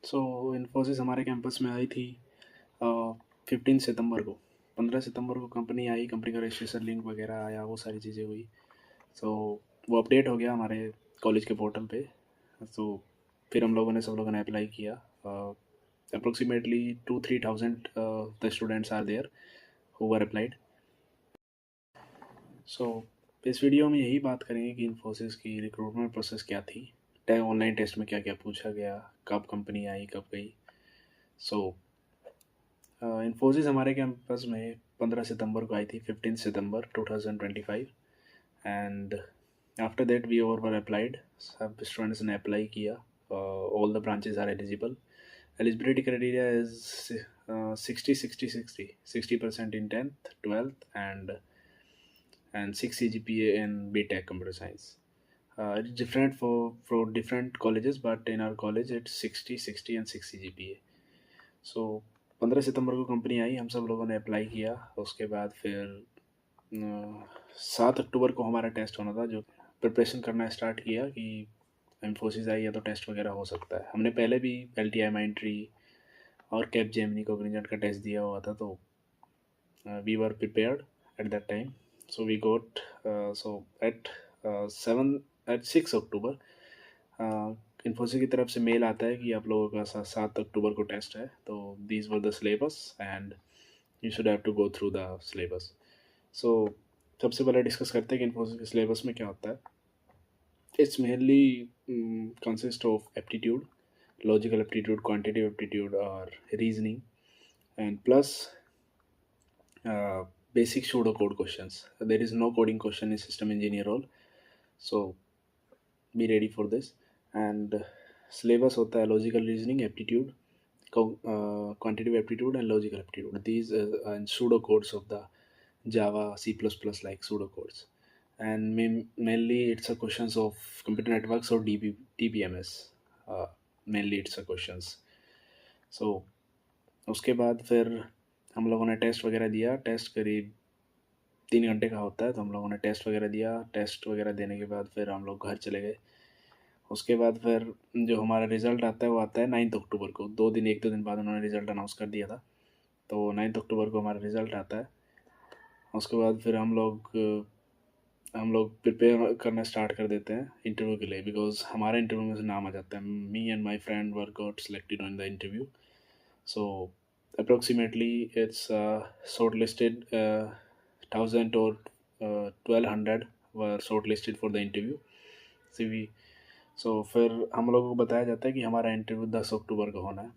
सो इन्फोसिस हमारे कैंपस में आई थी 15 सितंबर को। 15 सितंबर को कंपनी आई, कंपनी का रजिस्ट्रेशन लिंक वगैरह आया, वो सारी चीज़ें हुई। सो वो अपडेट हो गया हमारे कॉलेज के पोर्टल पे। सो फिर सब लोगों ने अप्लाई किया। Approximately 2-3 thousand the students are there who were applied. So इस वीडियो में यही बात करेंगे कि इन्फोसिस की रिक्रूटमेंट प्रोसेस क्या थी, ऑनलाइन टेस्ट में क्या क्या पूछा गया, कब कंपनी आई, कब गई। सो इन्फोसिस हमारे कैंपस में 15 सितंबर को आई थी, 15 सितंबर 2025। And after that we were applied, सब स्टूडेंट्स ने अप्लाई किया। All the branches are eligible. Eligibility criteria is 60-60-60 60% in 10th 12th and 6 CGPA in BTech computer science. It's different for different colleges, but in our college it's 60-60 and 6 CGPA. सो 15 सितंबर को company आई, हम सब लोगों ने apply किया। उसके बाद फिर 7 अक्टूबर को हमारा टेस्ट होना था, जो प्रिपरेशन करना स्टार्ट किया कि इन्फोसिस आई है तो टेस्ट वगैरह हो सकता है। हमने पहले भी LTI माइंट्री और कैप जेमिनी कोग्निजेंट का टेस्ट दिया हुआ था, तो we were prepared at that time. So we got so at 6 अक्टूबर इन्फोसिस की तरफ से मेल आता है कि आप लोगों का 7 अक्टूबर को टेस्ट है, तो these were the syllabus and you should have to go through the syllabus. So सबसे पहले डिस्कस करते हैं कि इन्फोसिस के सिलेबस में क्या होता है। It's mainly consist of aptitude, logical aptitude, quantitative aptitude और reasoning, and plus basic pseudocode questions. There is no coding question in system engineer role, so be ready for this. And syllabus होता है logical reasoning, aptitude, quantitative aptitude and logical aptitude. These are pseudo codes of the Java, C++ like pseudo codes, and mainly it's a questions of computer networks or DBMS. Mainly it's a questions. So उसके बाद फिर हम लोगों ने test वगैरह दिया। Test करीब 3 घंटे का होता है, तो हम लोगों ने टेस्ट वगैरह दिया। टेस्ट वगैरह देने के बाद फिर हम लोग घर चले गए। उसके बाद फिर जो हमारा रिज़ल्ट आता है वो आता है 9 अक्टूबर को। 1-2 दिन बाद उन्होंने रिज़ल्ट अनाउंस कर दिया था, तो 9 अक्टूबर को हमारा रिज़ल्ट आता है। उसके बाद फिर हम लोग प्रिपेयर करना स्टार्ट कर देते हैं इंटरव्यू के लिए, बिकॉज हमारा इंटरव्यू में से नाम आ जाता है। Me and my friend were got selected on the interview. So approximately it's short listed 1000 or 1200 were short listed for the interview CV। सो फिर हम लोगों को बताया जाता है कि हमारा इंटरव्यू 10 अक्टूबर को होना है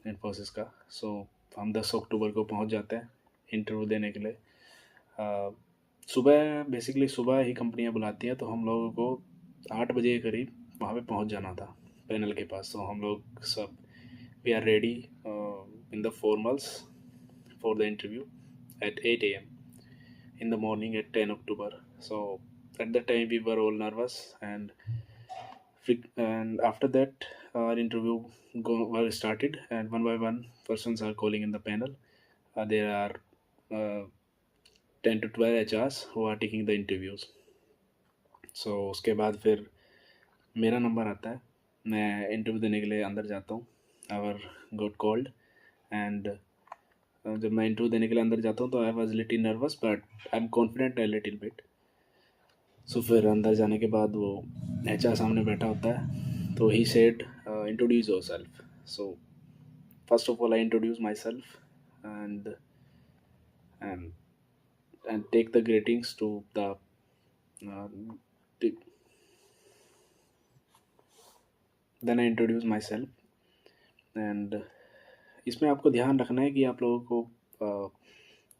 इन्फोसिस का। सो हम 10 अक्टूबर को पहुंच जाते हैं इंटरव्यू देने के लिए। सुबह, बेसिकली सुबह ही कंपनियां बुलाती हैं, तो हम लोगों को 8 बजे के करीब वहाँ पे पहुँच जाना था पैनल के पास। तो हम लोग सब we are ready in the formals for the interview at 8 a.m. in the morning at 10 October. So at that time we were all nervous, and after that our interview was started, and one by one persons are calling in the panel. There are 10 to 12 HRs who are taking the interviews. So उसके बाद फिर मेरा number आता है, मैं interview देने के लिए अंदर जाता हूँ। आवर गॉट कॉल्ड, एंड जब मैं इंटरव्यू देने के लिए अंदर जाता हूँ तो I was little nervous, but I am confident a little bit. So फिर अंदर जाने के बाद वो HR सामने बैठा होता है, तो he said introduce your self. So first of all I introduce my self and and and take the greetings to the uh, then I introduce myself। and इसमें आपको ध्यान रखना है कि आप लोगों को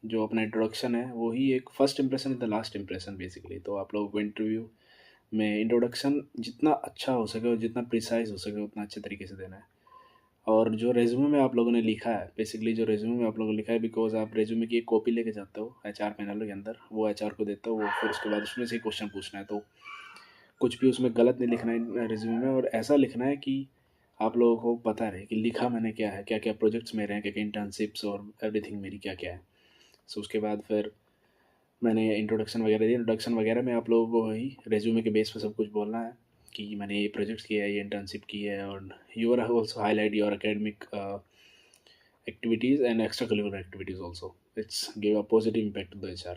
जो अपना इंट्रोडक्शन है वो ही एक first impression is the last impression basically. तो आप लोगों को इंटरव्यू में इंट्रोडक्शन जितना अच्छा हो सके और जितना प्रिसाइज हो सके उतना अच्छे तरीके से देना है। और जो रेज्यूमे में आप लोगों ने लिखा है, बेसिकली जो रेज्यूमे में आप लोगों ने लिखा है, बिकॉज आप रेज्यूमे की एक कॉपी लेके जाते हो HR पैनल के अंदर, वो HR को देते हो, वो फिर उसके बाद उसमें से ही क्वेश्चन पूछना है। तो कुछ भी उसमें गलत नहीं लिखना है रेज्यूमे में, और ऐसा लिखना है कि आप लोगों को पता रहे कि लिखा मैंने क्या है, क्या क्या प्रोजेक्ट्स मेरे हैं, क्या क्या इंटर्नशिप्स और एवरीथिंग मेरी क्या क्या है। सो उसके बाद फिर मैंने इंट्रोडक्शन वगैरह दी। इंट्रोडक्शन वगैरह में आप लोगों को ही रेज्यूमे के बेस पे सब कुछ बोलना है कि मैंने ये प्रोजेक्ट्स किया है, ये इंटर्नशिप की है, और you are also highlight your academic activities and extracurricular activities also. It's give a positive impact to the HR.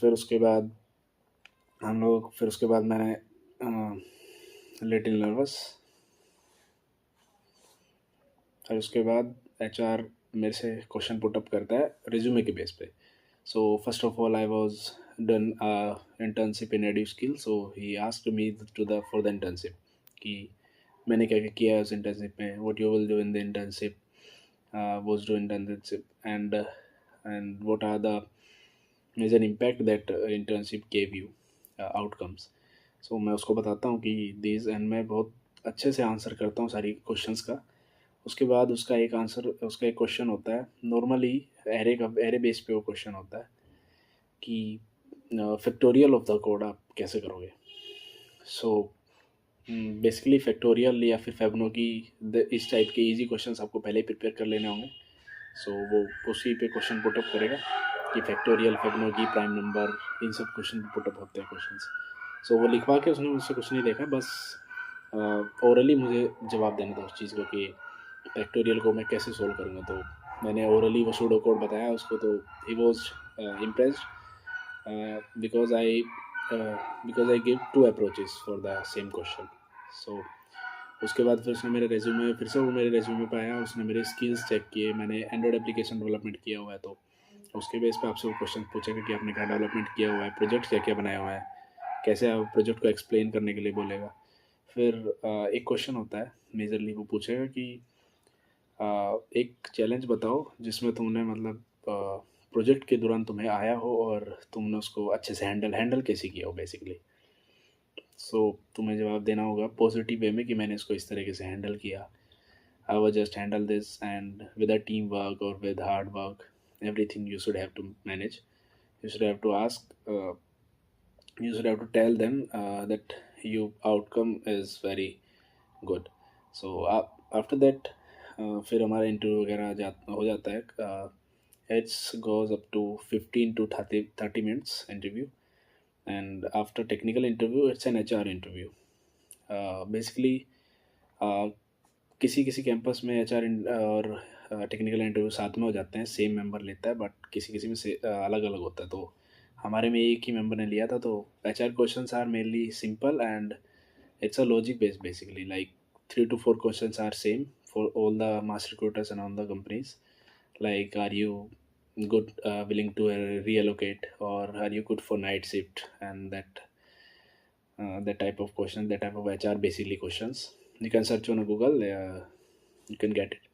फिर उसके बाद फिर उसके बाद मैंने लिटिल नर्वस, और उसके बाद HR मेरे से क्वेश्चन पुट अप करता है रिज्यूमे के बेस पे. So first of all I was done internship in EduSkills. So he asked me to the for the internship कि मैंने क्या क्या किया है उस इंटर्नशिप में, what you will do in the internship, was doing internship, and what are the major impact that internship gave you, outcomes. So मैं उसको बताता हूँ कि these, and मैं बहुत अच्छे से आंसर करता हूँ सारी क्वेश्चंस का. उसके बाद उसका एक क्वेश्चन होता है, नॉर्मली एरे बेस पे वो क्वेश्चन होता है कि फैक्टोरियल ऑफ द कोड आप कैसे करोगे. सो बेसिकली फैक्टोरियल या फिर फैबनोकी, इस टाइप के इजी क्वेश्चंस आपको पहले ही प्रिपेयर कर लेने होंगे. सो वो उसी पे क्वेश्चन पुटअप करेगा कि फैक्टोरियल, फैबनोकी, प्राइम नंबर, इन सब क्वेश्चन पे पुटअप होते हैं क्वेश्चंस. सो वो लिखवा के उसने मुझसे कुछ नहीं देखा, बस ओरली मुझे जवाब देना था उस चीज़ को कि फैक्टोरियल को मैं कैसे सोल्व करूँगा. तो मैंने ओरली वो सूडो कोड बताया उसको, तो he was impressed because I give two approaches for the same question. So उसके बाद फिर उसने मेरे रेज्यूमे, फिर से वो मेरे रेज्यूमे पे आया, उसने मेरे स्किल्स चेक किए. मैंने एंड्रॉयड एप्लीकेशन डेवलपमेंट किया हुआ है, तो उसके बेस पे आपसे वो क्वेश्चन पूछेगा कि आपने क्या डेवलपमेंट किया हुआ है, प्रोजेक्ट क्या क्या बनाया हुआ है, कैसे आप प्रोजेक्ट को एक्सप्लेन करने के लिए बोलेगा. फिर एक क्वेश्चन होता है मेजरली, वो पूछेगा कि एक चैलेंज बताओ जिसमें तुमने मतलब प्रोजेक्ट के दौरान तुम्हें आया हो और तुमने उसको अच्छे से हैंडल कैसे किया हो बेसिकली. सो तुम्हें जवाब देना होगा पॉजिटिव वे में कि मैंने इसको इस तरीके से हैंडल किया. I will just handle this, and with a teamwork or with hard work, everything you should have to manage. You should have to ask. You should have to tell them that your outcome is very good. So after that, फिर हमारा interview वगैरह हो जाता है. It goes up to 15 to 30 minutes interview, and after technical interview, it's an HR interview. Basically, किसी किसी campus में HR और टेक्निकल इंटरव्यू साथ में हो जाते हैं, सेम मेंबर लेता है, बट किसी किसी में से अलग अलग होता है. तो हमारे में एक ही मेंबर ने लिया था. तो HR questions are mainly simple and it's a logic based basically, like 3 to 4 questions are same for all the mass recruiters and all the companies, like are you good, willing to reallocate, or are you good for night shift, and that type of question, that type of HR basically questions. You can search on Google, you can get it.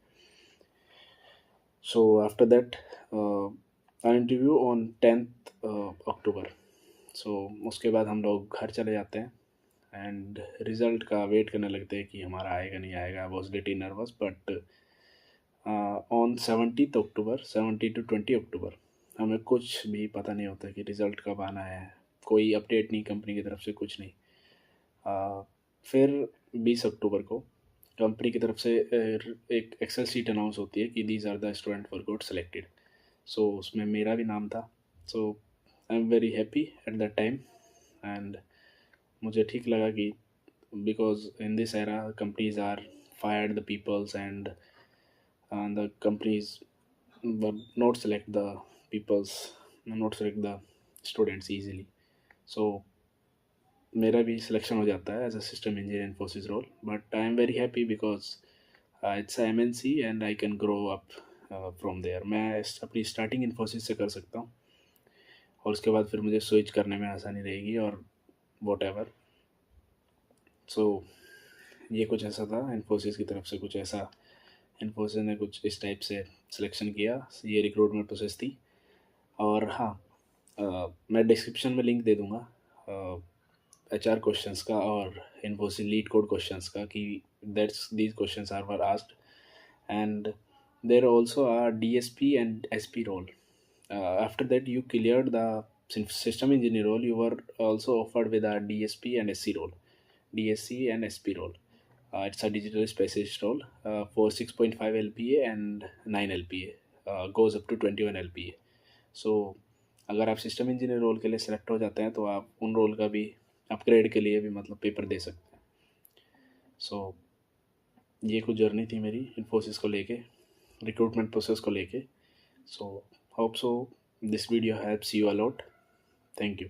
So after that, I interview on 10th October. So उसके बाद हम लोग घर चले जाते हैं end result का wait करने लगते हैं कि हमारा आएगा नहीं आएगा. Was little nervous, but on 17 to 20 अक्टूबर हमें कुछ भी पता नहीं होता कि रिज़ल्ट कब आना है. कोई अपडेट नहीं कंपनी की तरफ से, कुछ नहीं. फिर 20 अक्टूबर को कंपनी की तरफ से एक एक्सेल शीट अनाउंस होती है कि these are the student for got selected. So उसमें मेरा भी नाम था. So I am very happy at that time, and मुझे ठीक लगा कि because in this era companies are fired the peoples, and the companies not select the peoples, not select the students easily. So मेरा भी selection हो जाता है as a system engineer Infosys role. But I am very happy because it's MNC and I can grow up from there. मैं अपनी starting Infosys से कर सकता हूँ, और उसके बाद फिर मुझे स्विच करने में आसानी रहेगी और वॉट एवर. सो ये कुछ ऐसा था इन्फोसिस की तरफ से, कुछ ऐसा इन्फोसिस ने कुछ इस टाइप से सिलेक्शन किया. ये रिक्रूटमेंट प्रोसेस थी. और हाँ, मैं डिस्क्रिप्शन में लिंक दे दूँगा HR क्वेश्चंस का और इन्फोसिस लीड कोड क्वेश्चंस का, कि that's these questions are were asked. And there also are DSP and SP role. After that you cleared the system engineer role, you were also offered with a DSP and SC role. DSC and SP role. It's a digital specialist role for 6.5 LPA and 9 LPA. Goes up to 21 LPA. So अगर आप system engineer role के लिए select हो जाते हैं तो आप उन रोल का भी अपग्रेड के लिए भी मतलब पेपर दे सकते हैं। सो ये कुछ जर्नी थी मेरी इन्फोसिस को लेके, रिक्रूटमेंट प्रोसेस को लेके। So hope so this video helps you a lot. Thank you.